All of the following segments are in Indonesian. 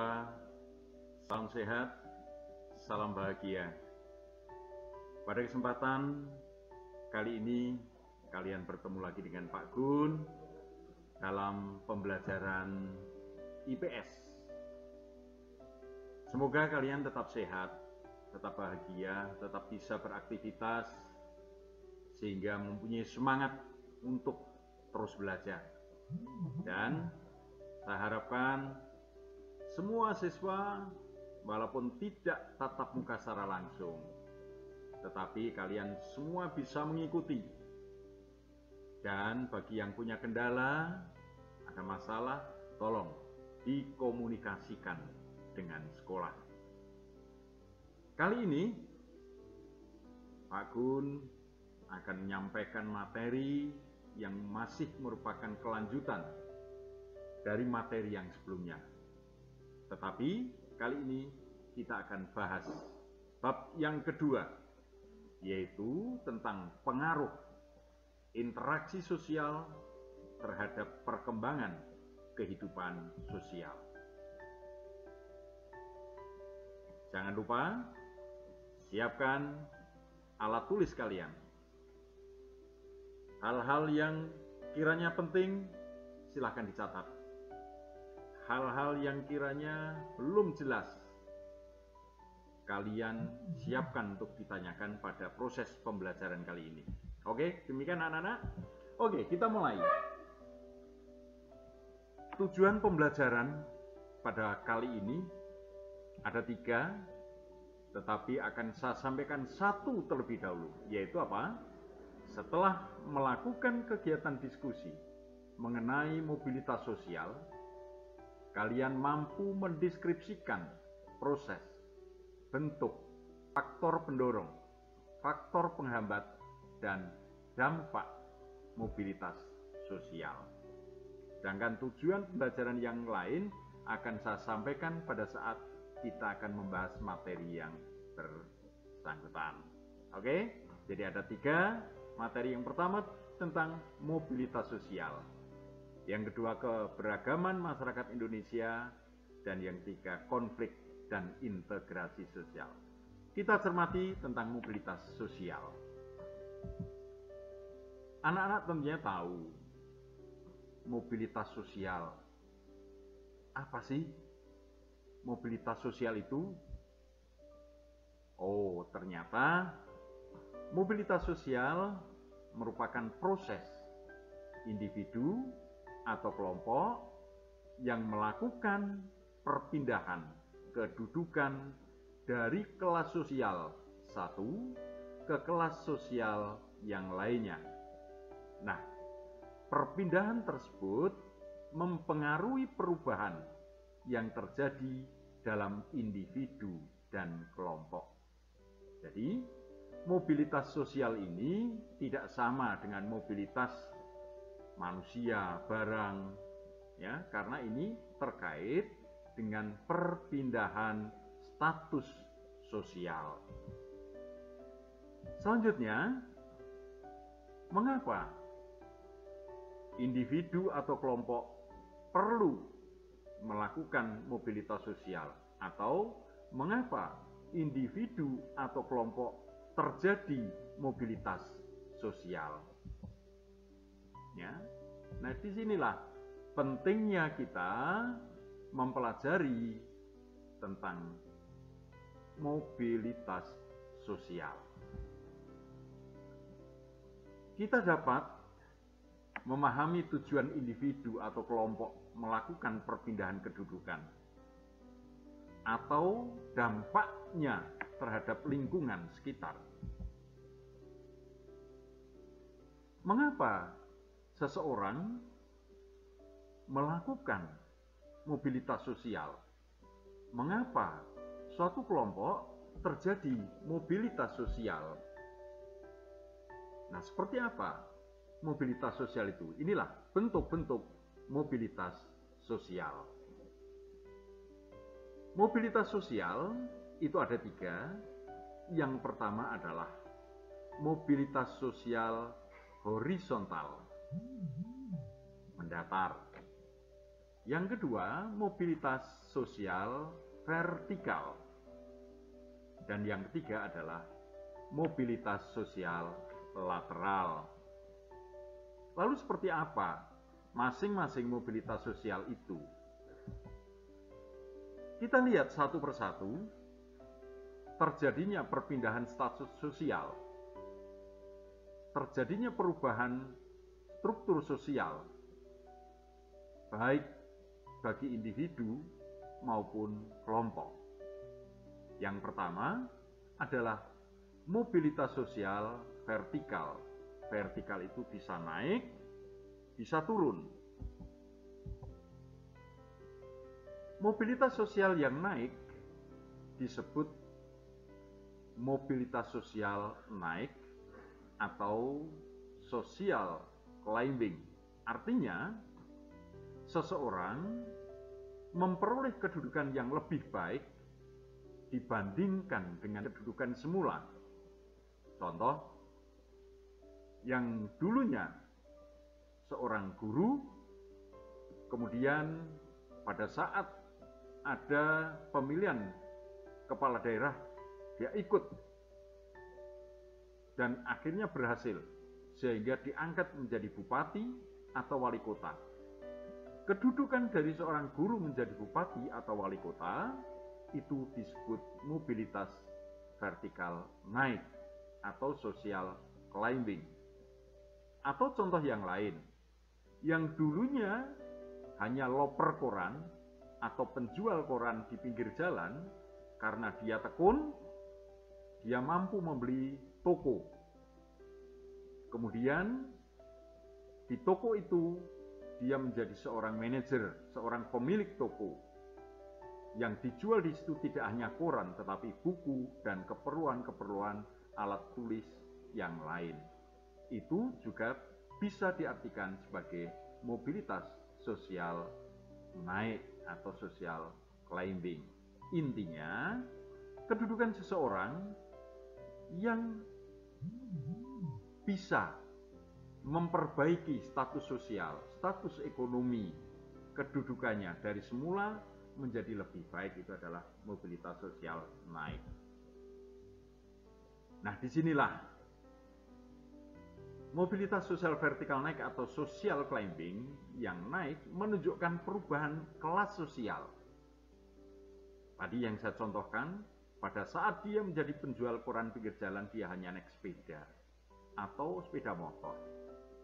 siswa, salam sehat, salam bahagia. Pada kesempatan kali ini, kalian bertemu lagi dengan Pak Gun dalam pembelajaran IPS. Semoga kalian tetap sehat, tetap bahagia, tetap bisa beraktivitas, sehingga mempunyai semangat untuk terus belajar. Dan saya harapkan semua siswa, walaupun tidak tatap muka secara langsung, tetapi kalian semua bisa mengikuti. Dan bagi yang punya kendala, ada masalah, tolong dikomunikasikan dengan sekolah. Kali ini, Pak Gun akan menyampaikan materi yang masih merupakan kelanjutan dari materi yang sebelumnya. Tetapi kali ini kita akan bahas bab yang kedua, yaitu tentang pengaruh interaksi sosial terhadap perkembangan kehidupan sosial. Jangan lupa siapkan alat tulis kalian. Hal-hal yang kiranya penting silahkan dicatat. Hal-hal yang kiranya belum jelas, kalian siapkan untuk ditanyakan pada proses pembelajaran kali ini. Oke, demikian anak-anak. Oke, kita mulai. Tujuan pembelajaran pada kali ini ada 3, tetapi akan saya sampaikan 1 terlebih dahulu, yaitu apa? Setelah melakukan kegiatan diskusi mengenai mobilitas sosial, kalian mampu mendeskripsikan proses, bentuk, faktor pendorong, faktor penghambat, dan dampak mobilitas sosial. Sedangkan tujuan pembelajaran yang lain akan saya sampaikan pada saat kita akan membahas materi yang bersangkutan. Oke, jadi ada 3 materi. Yang pertama tentang mobilitas sosial. Yang kedua, keberagaman masyarakat Indonesia. Dan yang ketiga, konflik dan integrasi sosial. Kita cermati tentang mobilitas sosial. Anak-anak tentunya tahu mobilitas sosial. Apa sih mobilitas sosial itu? Oh, ternyata mobilitas sosial merupakan proses individu atau kelompok yang melakukan perpindahan kedudukan dari kelas sosial satu ke kelas sosial yang lainnya. Nah, perpindahan tersebut mempengaruhi perubahan yang terjadi dalam individu dan kelompok. Jadi, mobilitas sosial ini tidak sama dengan mobilitas manusia, barang, ya, karena ini terkait dengan perpindahan status sosial. Selanjutnya, mengapa individu atau kelompok perlu melakukan mobilitas sosial, atau mengapa individu atau kelompok terjadi mobilitas sosial? Ya. Nah, disinilah pentingnya kita mempelajari tentang mobilitas sosial. Kita dapat memahami tujuan individu atau kelompok melakukan perpindahan kedudukan atau dampaknya terhadap lingkungan sekitar. Mengapa seseorang melakukan mobilitas sosial? Mengapa suatu kelompok terjadi mobilitas sosial? Nah, seperti apa mobilitas sosial itu? Inilah bentuk-bentuk mobilitas sosial. Mobilitas sosial itu ada 3. Yang pertama adalah mobilitas sosial horizontal, mendatar. Yang kedua, mobilitas sosial vertikal. Dan yang ketiga adalah mobilitas sosial lateral. Lalu seperti apa masing-masing mobilitas sosial itu? Kita lihat satu persatu. Terjadinya perpindahan status sosial, terjadinya perubahan struktur sosial, baik bagi individu maupun kelompok. Yang pertama adalah mobilitas sosial vertikal. Vertikal itu bisa naik, bisa turun. Mobilitas sosial yang naik disebut mobilitas sosial naik atau social climbing. Artinya, seseorang memperoleh kedudukan yang lebih baik dibandingkan dengan kedudukan semula. Contoh, yang dulunya seorang guru, kemudian pada saat ada pemilihan kepala daerah, dia ikut dan akhirnya berhasil sehingga diangkat menjadi bupati atau wali kota. Kedudukan dari seorang guru menjadi bupati atau wali kota itu disebut mobilitas vertikal naik atau social climbing. Atau contoh yang lain, yang dulunya hanya loper koran atau penjual koran di pinggir jalan, karena dia tekun, dia mampu membeli toko. Kemudian di toko itu dia menjadi seorang manajer, seorang pemilik toko. Yang dijual di situ tidak hanya koran, tetapi buku dan keperluan-keperluan alat tulis yang lain. Itu juga bisa diartikan sebagai mobilitas sosial naik atau social climbing. Intinya, kedudukan seseorang yang bisa memperbaiki status sosial, status ekonomi, kedudukannya dari semula menjadi lebih baik, itu adalah mobilitas sosial naik. Nah, disinilah mobilitas sosial vertikal naik atau social climbing yang naik menunjukkan perubahan kelas sosial. Tadi yang saya contohkan, pada saat dia menjadi penjual koran pinggir jalan, dia hanya naik sepeda atau sepeda motor.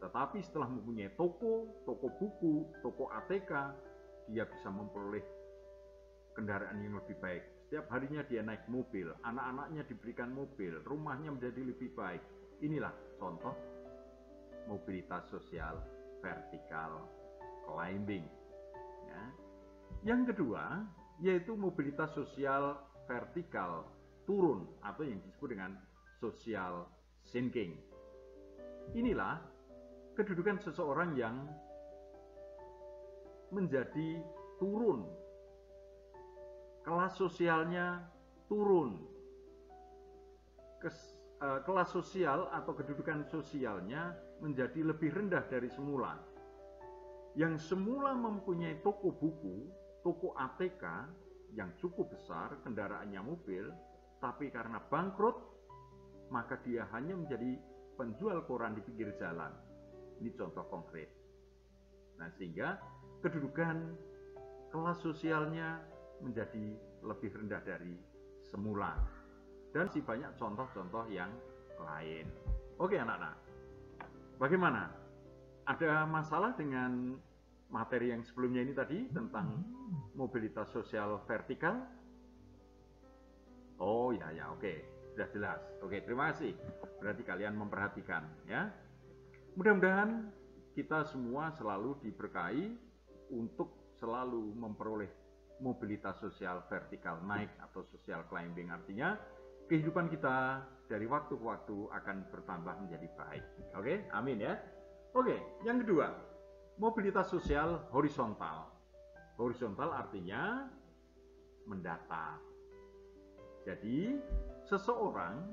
Tetapi setelah mempunyai toko buku, toko ATK, dia bisa memperoleh kendaraan yang lebih baik. Setiap harinya dia naik mobil, anak-anaknya diberikan mobil, rumahnya menjadi lebih baik. Inilah contoh mobilitas sosial vertikal climbing. Ya. Yang kedua, yaitu mobilitas sosial vertikal turun atau yang disebut dengan social sinking. Inilah kedudukan seseorang yang menjadi turun, kelas sosialnya turun, kelas sosial atau kedudukan sosialnya menjadi lebih rendah dari semula. Yang semula mempunyai toko buku, toko ATK yang cukup besar, kendaraannya mobil, tapi karena bangkrut, maka dia hanya menjadi penjual koran di pinggir jalan. Ini contoh konkret. Nah, sehingga kedudukan kelas sosialnya menjadi lebih rendah dari semula. Dan masih banyak contoh-contoh yang lain. Oke anak-anak, bagaimana? Ada masalah dengan materi yang sebelumnya ini tadi tentang mobilitas sosial vertikal? Oh ya, oke, sudah jelas. Oke, terima kasih. Berarti kalian memperhatikan ya. Mudah-mudahan kita semua selalu diberkahi untuk selalu memperoleh mobilitas sosial vertikal naik atau social climbing. Artinya kehidupan kita dari waktu ke waktu akan bertambah menjadi baik. Oke, amin ya. Oke, yang kedua, mobilitas sosial horizontal. Horizontal artinya mendatar. Jadi, seseorang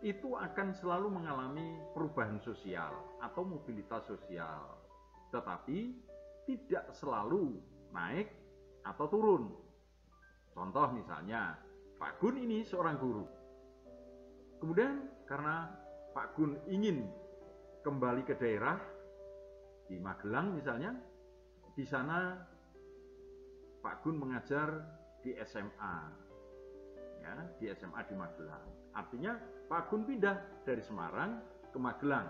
itu akan selalu mengalami perubahan sosial atau mobilitas sosial. Tetapi tidak selalu naik atau turun. Contoh misalnya, Pak Gun ini seorang guru. Kemudian karena Pak Gun ingin kembali ke daerah, di Magelang misalnya, di sana Pak Gun mengajar di SMA, ya, di SMA di Magelang. Artinya Pak Gun pindah dari Semarang ke Magelang.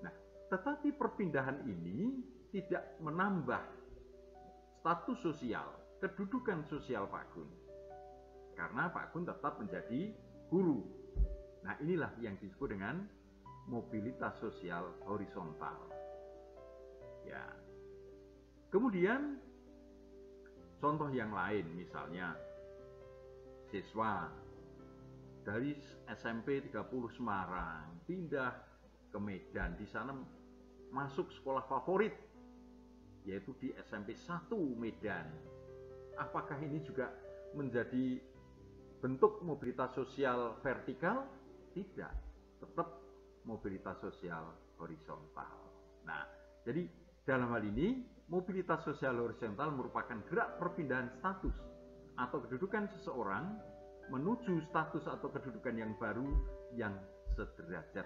Nah, tetapi perpindahan ini tidak menambah status sosial, kedudukan sosial Pak Gun. Karena Pak Gun tetap menjadi guru. Nah, inilah yang disebut dengan mobilitas sosial horizontal. Ya. Kemudian contoh yang lain, misalnya siswa dari SMP 30 Semarang pindah ke Medan, di sana masuk sekolah favorit yaitu di SMP 1 Medan. Apakah ini juga menjadi bentuk mobilitas sosial vertikal? Tidak, tetap mobilitas sosial horizontal. Nah, jadi dalam hal ini mobilitas sosial horizontal merupakan gerak perpindahan status atau kedudukan seseorang menuju status atau kedudukan yang baru yang sederajat.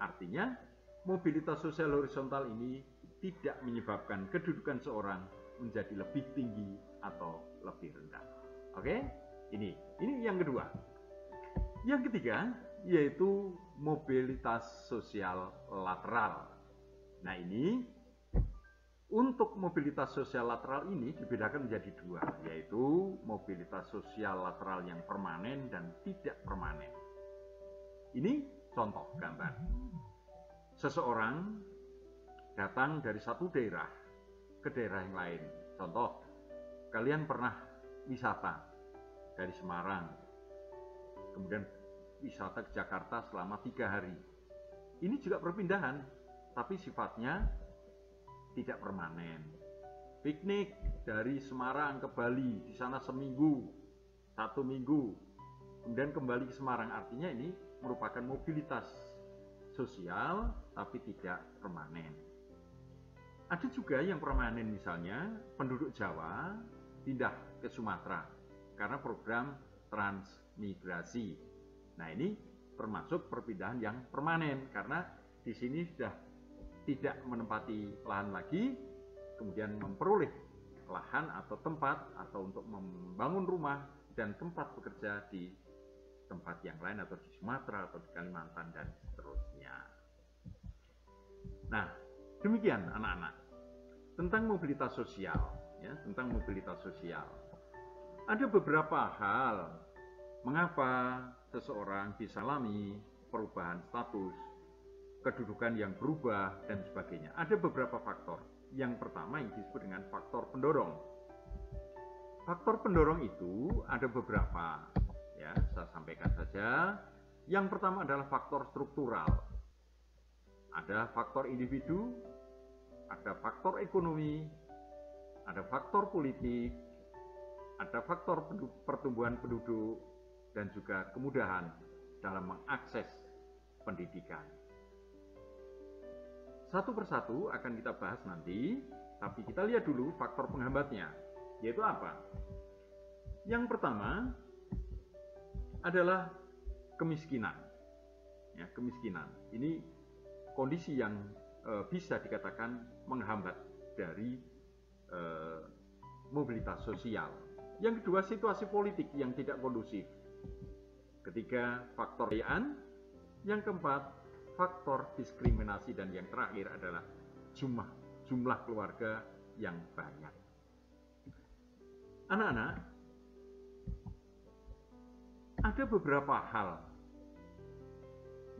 Artinya, mobilitas sosial horizontal ini tidak menyebabkan kedudukan seorang menjadi lebih tinggi atau lebih rendah. Oke? Ini yang kedua. Yang ketiga yaitu mobilitas sosial lateral. Nah, ini untuk mobilitas sosial lateral ini dibedakan menjadi dua, yaitu mobilitas sosial lateral yang permanen dan tidak permanen. Ini contoh gambar. Seseorang datang dari satu daerah ke daerah yang lain. Contoh, kalian pernah wisata dari Semarang, kemudian wisata ke Jakarta selama 3 hari. Ini juga perpindahan, tapi sifatnya tidak permanen. Piknik dari Semarang ke Bali, di sana seminggu, 1 minggu, kemudian kembali ke Semarang. Artinya ini merupakan mobilitas sosial, tapi tidak permanen. Ada juga yang permanen, misalnya penduduk Jawa pindah ke Sumatera karena program transmigrasi. Nah, ini termasuk perpindahan yang permanen karena di sini sudah tidak menempati lahan lagi, kemudian memperoleh lahan atau tempat atau untuk membangun rumah dan tempat bekerja di tempat yang lain atau di Sumatera atau di Kalimantan dan seterusnya. Nah, demikian anak-anak tentang mobilitas sosial, ya, tentang mobilitas sosial. Ada beberapa hal mengapa seseorang bisa alami perubahan status, kedudukan yang berubah, dan sebagainya. Ada beberapa faktor. Yang pertama yang disebut dengan faktor pendorong. Faktor pendorong itu ada beberapa, ya, saya sampaikan saja. Yang pertama adalah faktor struktural. Ada faktor individu, ada faktor ekonomi, ada faktor politik, ada faktor pertumbuhan penduduk, dan juga kemudahan dalam mengakses pendidikan. Satu persatu akan kita bahas nanti, tapi kita lihat dulu faktor penghambatnya, yaitu apa? Yang pertama adalah kemiskinan. Ya, kemiskinan ini kondisi yang bisa dikatakan menghambat dari mobilitas sosial. Yang kedua, situasi politik yang tidak kondusif. Ketiga, faktor kekayaan. Yang keempat, faktor diskriminasi. Dan yang terakhir adalah jumlah keluarga yang banyak. Anak-anak, ada beberapa hal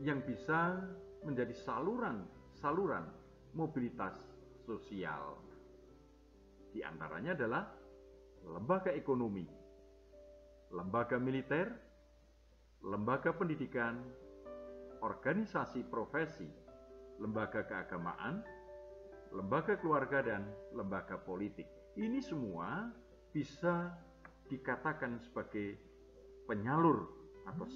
yang bisa menjadi saluran mobilitas sosial. Di antaranya adalah lembaga ekonomi, lembaga militer, lembaga pendidikan, organisasi profesi, lembaga keagamaan, lembaga keluarga, dan lembaga politik. Ini semua bisa dikatakan sebagai penyalur atau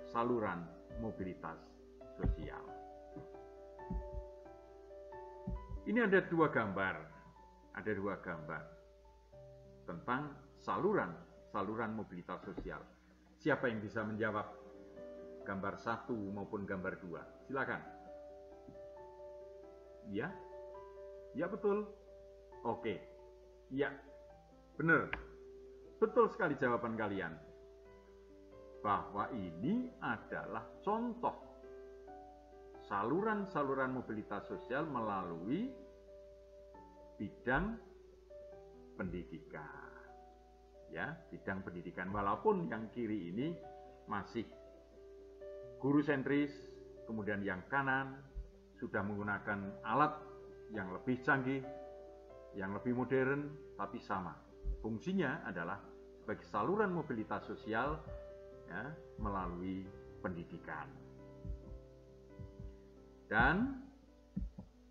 saluran mobilitas sosial. Ini ada dua gambar tentang saluran mobilitas sosial. Siapa yang bisa menjawab gambar 1 maupun gambar 2? Silakan. Ya? Ya betul. Oke. Ya. Benar. Betul sekali jawaban kalian. Bahwa ini adalah contoh saluran-saluran mobilitas sosial melalui bidang pendidikan. Ya, bidang pendidikan. Walaupun yang kiri ini masih guru sentris, kemudian yang kanan sudah menggunakan alat yang lebih canggih, yang lebih modern, tapi sama. Fungsinya adalah sebagai saluran mobilitas sosial ya, melalui pendidikan. Dan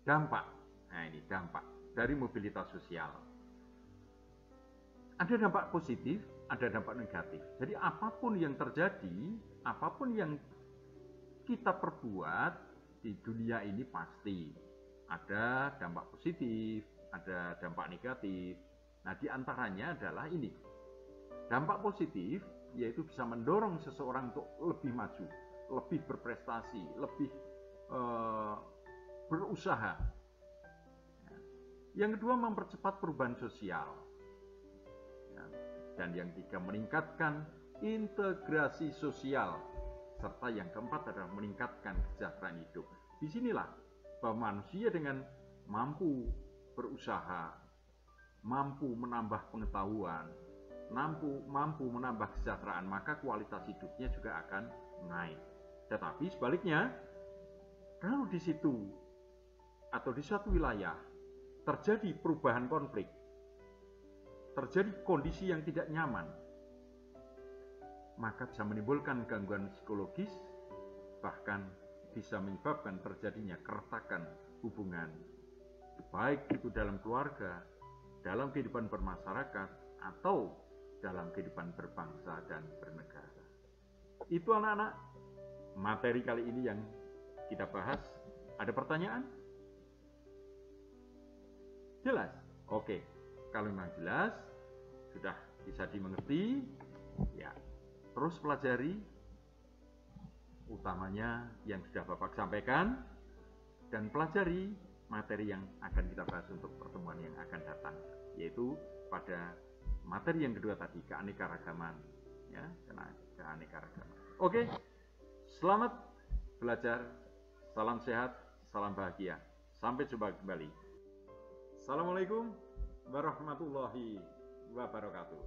dampak, nah ini dampak dari mobilitas sosial. Ada dampak positif, ada dampak negatif. Jadi apapun yang terjadi, apapun yang kita perbuat di dunia ini pasti ada dampak positif, ada dampak negatif. Nah, di antaranya adalah ini. Dampak positif yaitu bisa mendorong seseorang untuk lebih maju, lebih berprestasi, lebih berusaha. Yang kedua, mempercepat perubahan sosial. Dan yang ketiga, meningkatkan integrasi sosial. Serta yang keempat adalah meningkatkan kesejahteraan hidup. Disinilah bahwa manusia dengan mampu berusaha, mampu menambah pengetahuan, mampu menambah kesejahteraan, maka kualitas hidupnya juga akan naik. Tetapi sebaliknya, kalau di situ atau di suatu wilayah terjadi perubahan konflik, terjadi kondisi yang tidak nyaman, maka bisa menimbulkan gangguan psikologis, bahkan bisa menyebabkan terjadinya keretakan hubungan, baik itu dalam keluarga, dalam kehidupan bermasyarakat, atau dalam kehidupan berbangsa dan bernegara. Itu anak-anak, materi kali ini yang kita bahas. Ada pertanyaan? Jelas? Oke. Kalau memang jelas, sudah bisa dimengerti, ya terus pelajari, utamanya yang sudah Bapak sampaikan, dan pelajari materi yang akan kita bahas untuk pertemuan yang akan datang, yaitu pada materi yang kedua tadi, keanekaragaman, ya, keanekaragaman. Oke, selamat belajar, salam sehat, salam bahagia, sampai jumpa kembali. Assalamualaikum warahmatullahi wabarakatuh.